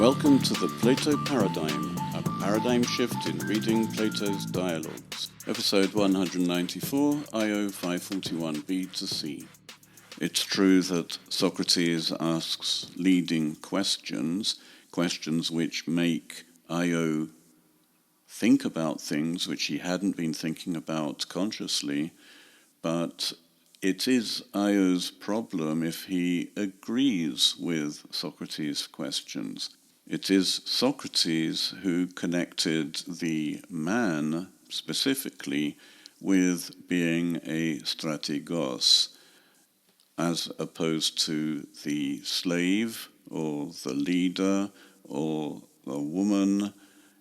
Welcome to the Plato Paradigm, a paradigm shift in reading Plato's dialogues. Episode 194, IO 541b to c. It's true that Socrates asks leading questions which make IO think about things which he hadn't been thinking about consciously, but it is Io's problem if he agrees with Socrates' questions. It is Socrates who connected the man, specifically, with being a strategos, as opposed to the slave or the leader or the woman.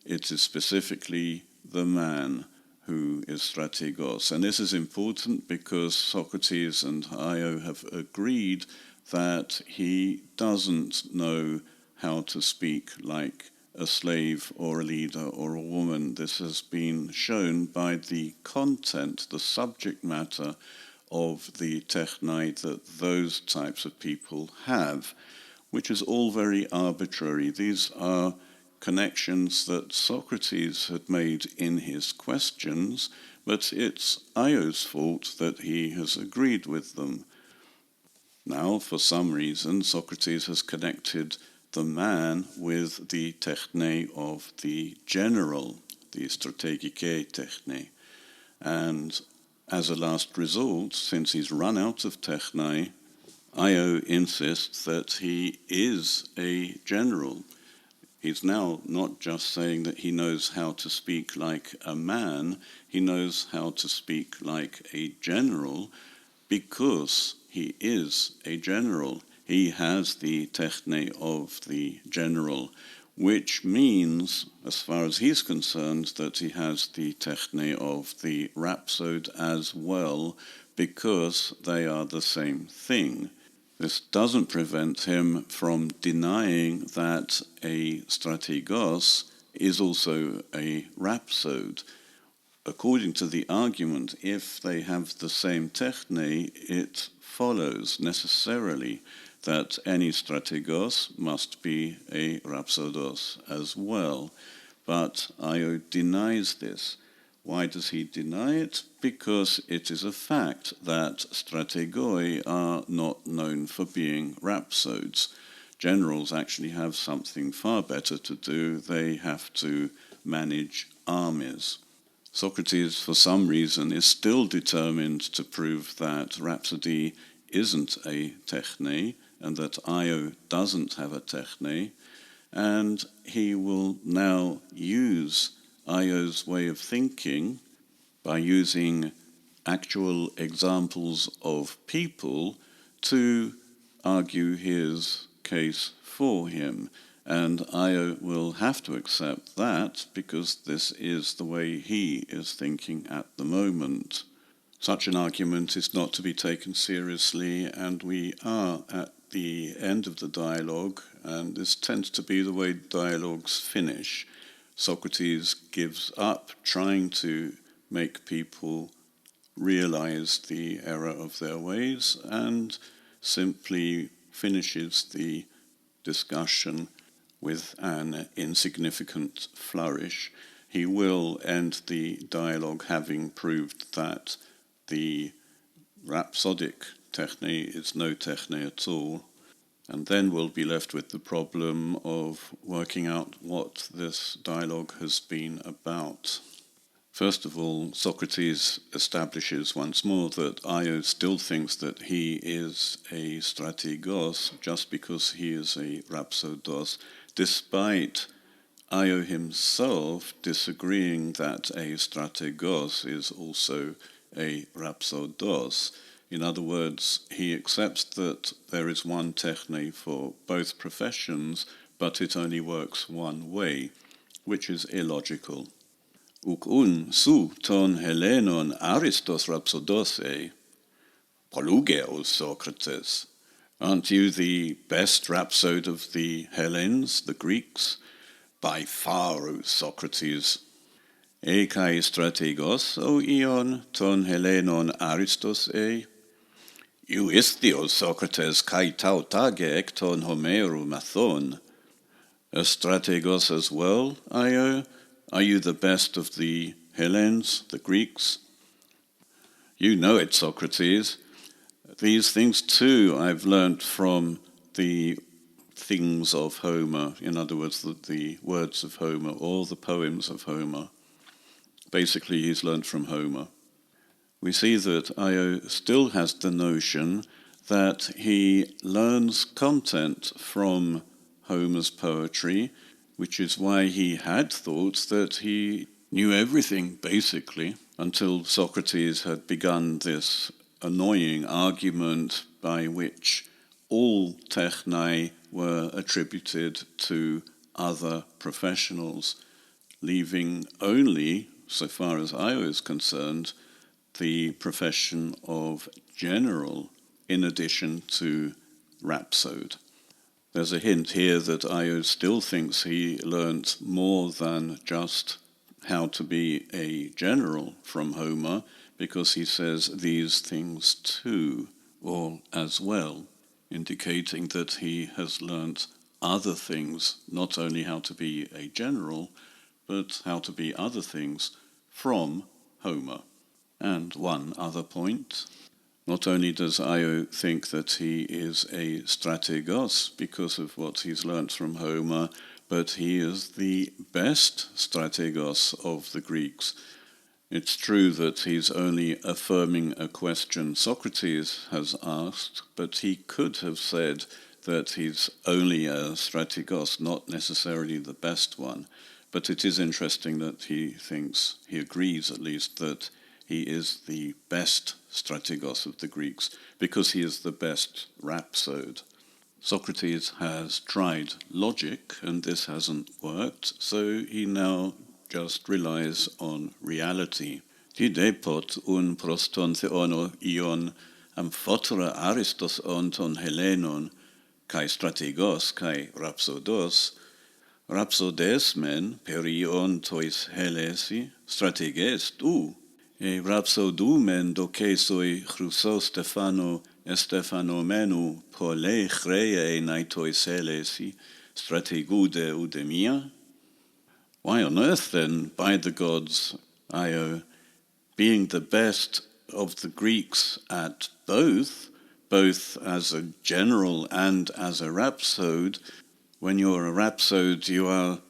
It is specifically the man who is strategos. And this is important because Socrates and Io have agreed that he doesn't know how to speak like a slave or a leader or a woman. This has been shown by the content, the subject matter of the techne that those types of people have, which is all very arbitrary. These are connections that Socrates had made in his questions, but it's Io's fault that he has agreed with them. Now, for some reason, Socrates has connected the man with the techne of the general, the strategike techne. And as a last result, since he's run out of techne, Io insists that he is a general. He's now not just saying that he knows how to speak like a man, he knows how to speak like a general because he is a general. He has the techne of the general, which means, as far as he's concerned, that he has the techne of the rhapsode as well, because they are the same thing. This doesn't prevent him from denying that a strategos is also a rhapsode. According to the argument, if they have the same techne, it follows necessarily that any strategos must be a rhapsodos as well. But Io denies this. Why does he deny it? Because it is a fact that strategoi are not known for being rhapsodes. Generals actually have something far better to do. They have to manage armies. Socrates, for some reason, is still determined to prove that rhapsody isn't a techne and that Io doesn't have a techne, and he will now use Io's way of thinking by using actual examples of people to argue his case for him. And Io will have to accept that because this is the way he is thinking at the moment. Such an argument is not to be taken seriously, and we are at the end of the dialogue, and this tends to be the way dialogues finish. Socrates gives up trying to make people realize the error of their ways and simply finishes the discussion with an insignificant flourish. He will end the dialogue having proved that the rhapsodic techne is no techne at all, and then we'll be left with the problem of working out what this dialogue has been about. First of all, Socrates establishes once more that Io still thinks that he is a strategos just because he is a rhapsodos, despite Io himself disagreeing that a strategos is also a rhapsodos. In other words, he accepts that there is one techne for both professions, but it only works one way, which is illogical. Uk un su ton Helenon Aristos rhapsodose, Polugeos Socrates. Aren't you the best rhapsode of the Hellenes, the Greeks? By far, O Socrates. E kai strategos, O ion, ton Helenon Aristos e? You istheos, Socrates, kai tau tage ekton Homeru mathon. A strategos as well, Io? Are you the best of the Hellenes, the Greeks? You know it, Socrates. These things too I've learnt from the things of Homer, in other words, the words of Homer, or the poems of Homer. Basically, he's learnt from Homer. We see that Io still has the notion that he learns content from Homer's poetry, which is why he had thought that he knew everything, basically, until Socrates had begun this annoying argument by which all techne were attributed to other professionals, leaving only, so far as Io is concerned, the profession of general in addition to rhapsode. There's a hint here that Io still thinks he learnt more than just how to be a general from Homer, because he says these things too, or as well, indicating that he has learnt other things, not only how to be a general, but how to be other things from Homer. And one other point. Not only does Io think that he is a strategos because of what he's learnt from Homer, but he is the best strategos of the Greeks. It's true that he's only affirming a question Socrates has asked, but he could have said that he's only a strategos, not necessarily the best one. But it is interesting that he thinks, he agrees at least, that he is the best strategos of the Greeks, because he is the best rhapsode. Socrates has tried logic, and this hasn't worked, so he now just relies on reality. Didepot un proston theono ion amphotora aristos onton Helenon, kai strategos kai rhapsodos, rhapsodes men perion tois Helesi, strateges tu, e rhapsodumen docesoi chruso Stefano menu pole chreie naitoi Helesi, strategude udemia? Why on earth then, by the gods, Io, being the best of the Greeks at both as a general and as a rhapsode, when you're a rhapsode you are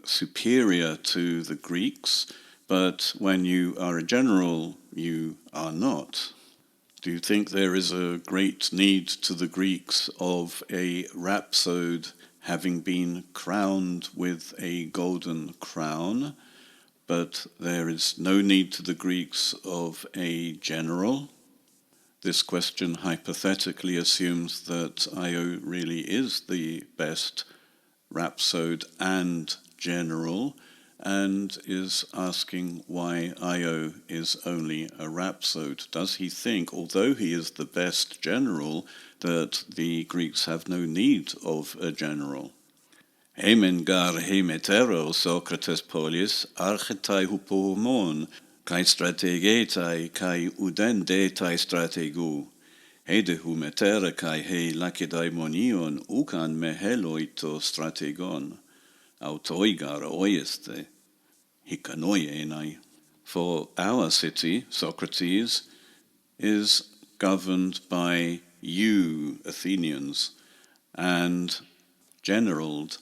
superior to the Greeks, but when you are a general, you are not. Do you think there is a great need to the Greeks of a rhapsode having been crowned with a golden crown, but there is no need to the Greeks of a general? This question hypothetically assumes that Io really is the best rhapsode and general, and is asking why Io is only a rhapsode. Does he think, although he is the best general, that the Greeks have no need of a general? Hemen gar hemetero Socrates polis archetai hupomon, kai strategetai kai udendetai strategu. Hede humetera kai he lacedaimonion ucan meheloito strategon. Autoigar oieste, hikanoienai. For our city, Socrates, is governed by you, Athenians, and generaled,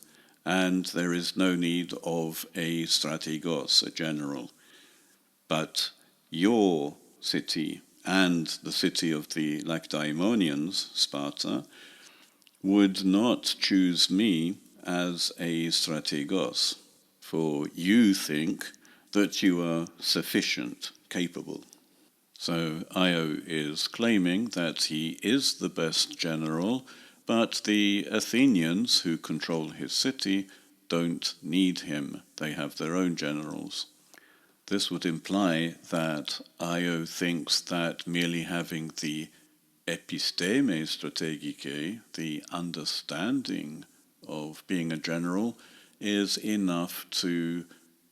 and there is no need of a strategos, a general. But your city and the city of the Lacedaemonians, Sparta, would not choose me as a strategos, for you think that you are sufficient, capable. So Io is claiming that he is the best general, but the Athenians who control his city don't need him. They have their own generals. This would imply that Io thinks that merely having the episteme strategicae, the understanding of being a general, is enough to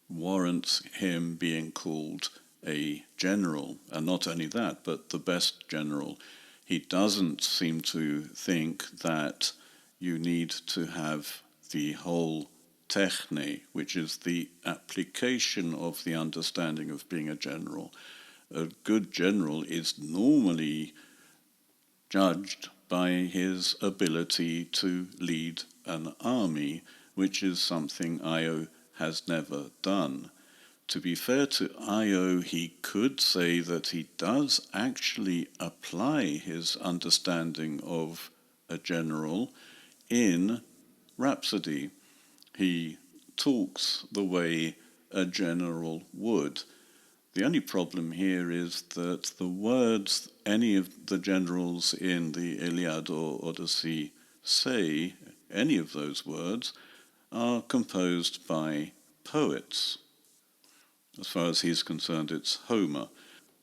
warrant him being called a general. And not only that, but the best general. He doesn't seem to think that you need to have the whole techne, which is the application of the understanding of being a general. A good general is normally judged by his ability to lead an army, which is something Io has never done. To be fair to Io, he could say that he does actually apply his understanding of a general in Rhapsody. He talks the way a general would. The only problem here is that the words any of the generals in the Iliad or Odyssey say, any of those words, are composed by poets. As far as he's concerned, it's Homer.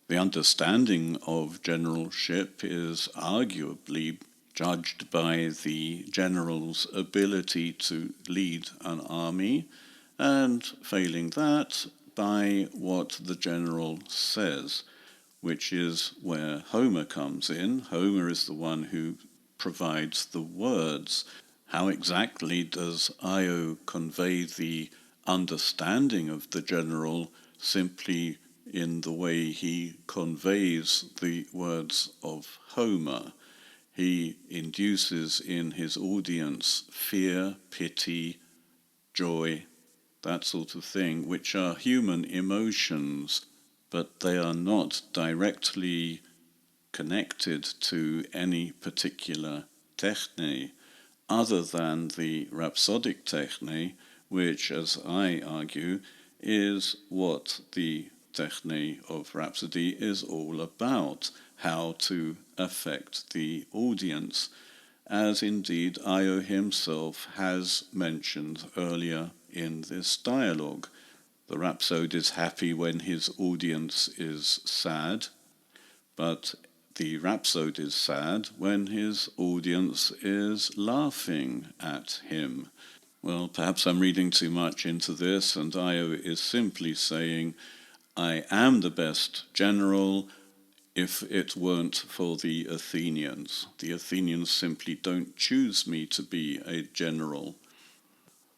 The understanding of generalship is arguably judged by the general's ability to lead an army, and failing that, by what the general says, which is where Homer comes in. Homer is the one who provides the words. How exactly does Io convey the understanding of the general simply in the way he conveys the words of Homer? He induces in his audience fear, pity, joy, that sort of thing, which are human emotions, but they are not directly connected to any particular techne, other than the rhapsodic techne, which, as I argue, is what the techne of Rhapsody is all about, how to affect the audience, as indeed Io himself has mentioned earlier in this dialogue. The rhapsode is happy when his audience is sad, but the rhapsode is sad when his audience is laughing at him. Well, perhaps I'm reading too much into this, and Io is simply saying, I am the best general if it weren't for the Athenians. The Athenians simply don't choose me to be a general.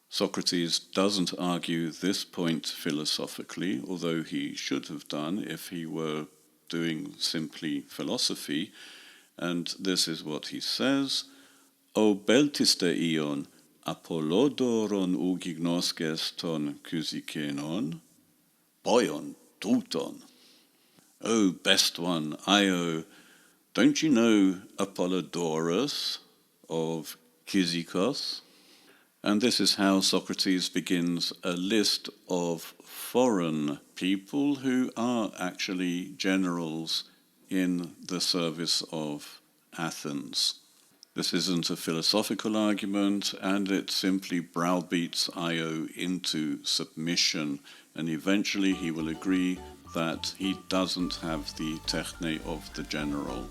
Socrates doesn't argue this point philosophically, although he should have done if he were doing simply philosophy, and this is what he says: O beltiste ion, apollodoron ugignoskes ton kysikenon, boion touton. O best one, Io, don't you know Apollodorus of Kyzikos? And this is how Socrates begins a list of foreign people who are actually generals in the service of Athens. This isn't a philosophical argument, and it simply browbeats Io into submission, and eventually he will agree that he doesn't have the techne of the general.